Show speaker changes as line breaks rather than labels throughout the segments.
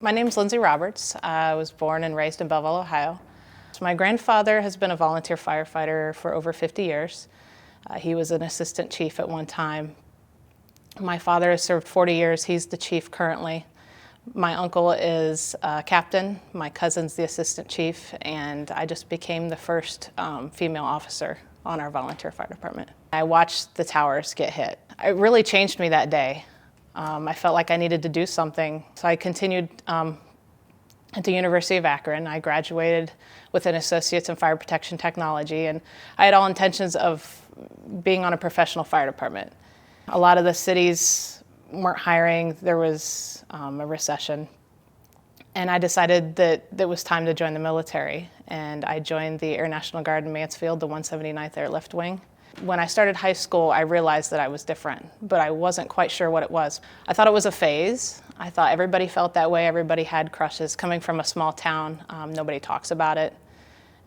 My name's Lindsay Roberts. I was born and raised in Belleville, Ohio. My grandfather has been a volunteer firefighter for over 50 years. He was an assistant chief at one time. My father has served 40 years. He's the chief currently. My uncle is a captain. My cousin's the assistant chief, and I just became the first female officer on our volunteer fire department. I watched the towers get hit. It really changed me that day. I felt like I needed to do something, so I continued at the University of Akron. I graduated with an associate's in fire protection technology, and I had all intentions of being on a professional fire department. A lot of the cities weren't hiring. There was a recession, and I decided that it was time to join the military, and I joined the Air National Guard in Mansfield, the 179th Airlift Wing. When I started high school, I realized that I was different, but I wasn't quite sure what it was. I thought it was a phase. I thought everybody felt that way. Everybody had crushes. Coming from a small town, nobody talks about it.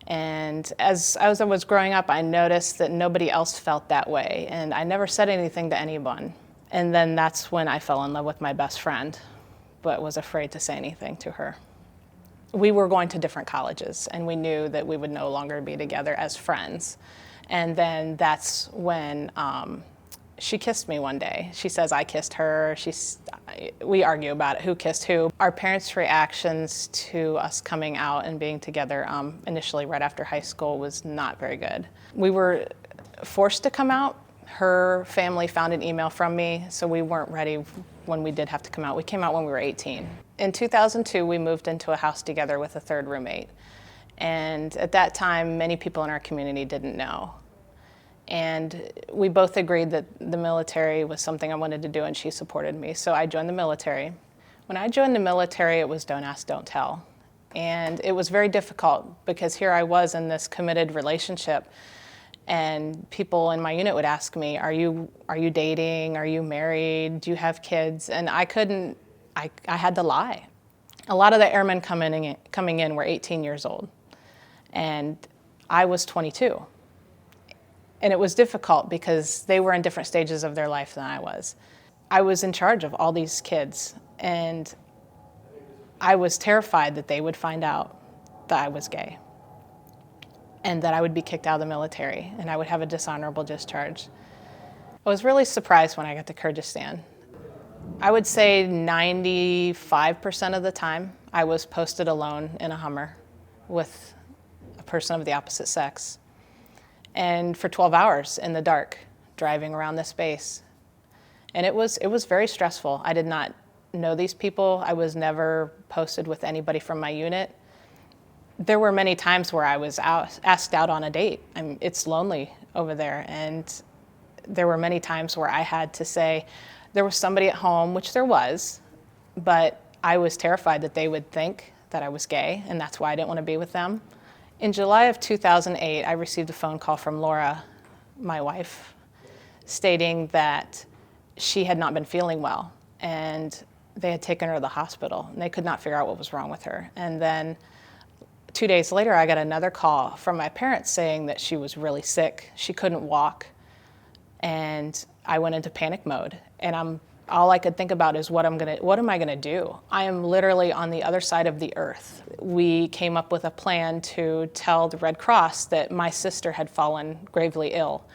And as I was growing up, I noticed that nobody else felt that way, and I never said anything to anyone. And then that's when I fell in love with my best friend, but was afraid to say anything to her. We were going to different colleges, and we knew that we would no longer be together as friends. And then that's when she kissed me one day. She says I kissed her. We argue about it, who kissed who. Our parents' reactions to us coming out and being together initially right after high school was not very good. We were forced to come out. Her family found an email from me, so we weren't ready when we did have to come out. We came out when we were 18. In 2002, we moved into a house together with a third roommate. And at that time, many people in our community didn't know. And we both agreed that the military was something I wanted to do, and she supported me. So I joined the military. When I joined the military, it was don't ask, don't tell. And it was very difficult because here I was in this committed relationship, and people in my unit would ask me, are you dating? Are you married? Do you have kids? And I couldn't, I had to lie. A lot of the airmen coming in were 18 years old, and I was 22. And it was difficult because they were in different stages of their life than I was. I was in charge of all these kids, and I was terrified that they would find out that I was gay and that I would be kicked out of the military and I would have a dishonorable discharge. I was really surprised when I got to Kyrgyzstan. I would say 95% of the time I was posted alone in a Hummer with a person of the opposite sex. And for 12 hours in the dark, driving around this base. And it was very stressful. I did not know these people. I was never posted with anybody from my unit. There were many times where I was asked out on a date. It's lonely over there. And there were many times where I had to say, there was somebody at home, which there was, but I was terrified that they would think that I was gay, and that's why I didn't want to be with them. In July of 2008, I received a phone call from Laura, my wife, stating that she had not been feeling well, and they had taken her to the hospital, and they could not figure out what was wrong with her. And then 2 days later, I got another call from my parents saying that she was really sick. She couldn't walk, and I went into panic mode, and all I could think about is what am I gonna do? I am literally on the other side of the earth. We came up with a plan to tell the Red Cross that my sister had fallen gravely ill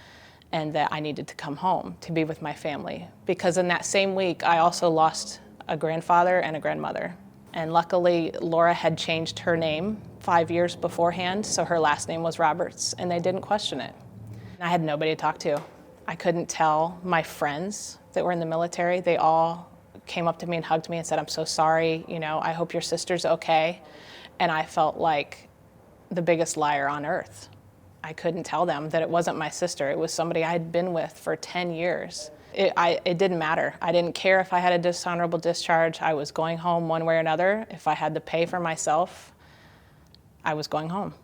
and that I needed to come home to be with my family. Because in that same week, I also lost a grandfather and a grandmother. And luckily, Laura had changed her name 5 years beforehand, so her last name was Roberts, and they didn't question it. I had nobody to talk to. I couldn't tell my friends that were in the military. They all came up to me and hugged me and said, I'm so sorry, I hope your sister's okay. And I felt like the biggest liar on earth. I couldn't tell them that it wasn't my sister. It was somebody I had been with for 10 years. It didn't matter. I didn't care if I had a dishonorable discharge. I was going home one way or another. If I had to pay for myself, I was going home.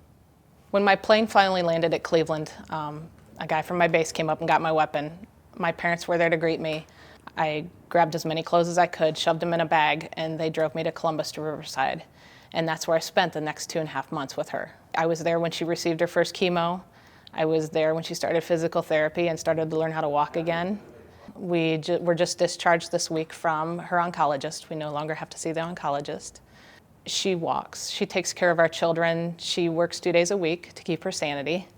When my plane finally landed at Cleveland, a guy from my base came up and got my weapon. My parents were there to greet me. I grabbed as many clothes as I could, shoved them in a bag, and they drove me to Columbus to Riverside. And that's where I spent the next 2.5 months with her. I was there when she received her first chemo. I was there when she started physical therapy and started to learn how to walk again. We were just discharged this week from her oncologist. We no longer have to see the oncologist. She walks. She takes care of our children. She works 2 days a week to keep her sanity.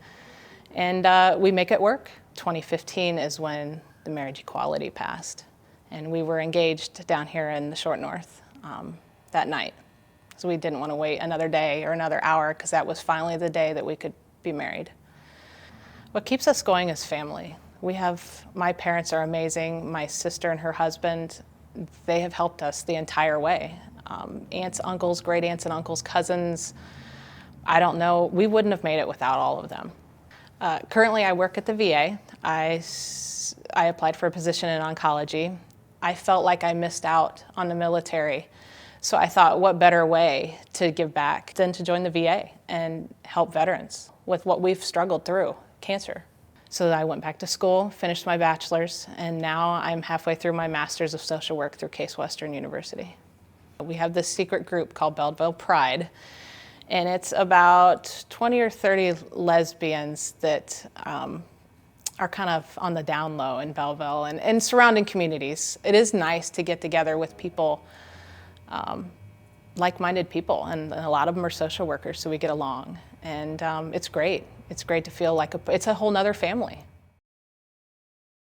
And we make it work. 2015 is when the marriage equality passed. And we were engaged down here in the short north that night. So we didn't want to wait another day or another hour because that was finally the day that we could be married. What keeps us going is family. My parents are amazing. My sister and her husband, they have helped us the entire way. Aunts, uncles, great aunts and uncles, cousins, I don't know. We wouldn't have made it without all of them. Currently, I work at the VA. I applied for a position in oncology. I felt like I missed out on the military. So I thought, what better way to give back than to join the VA and help veterans with what we've struggled through, cancer. So I went back to school, finished my bachelor's, and now I'm halfway through my master's of social work through Case Western University. We have this secret group called Belleville Pride, and it's about 20 or 30 lesbians that are kind of on the down low in Belleville and surrounding communities. It is nice to get together with people, like-minded people, and a lot of them are social workers, so we get along. And it's great. It's great to feel like it's a whole nother family.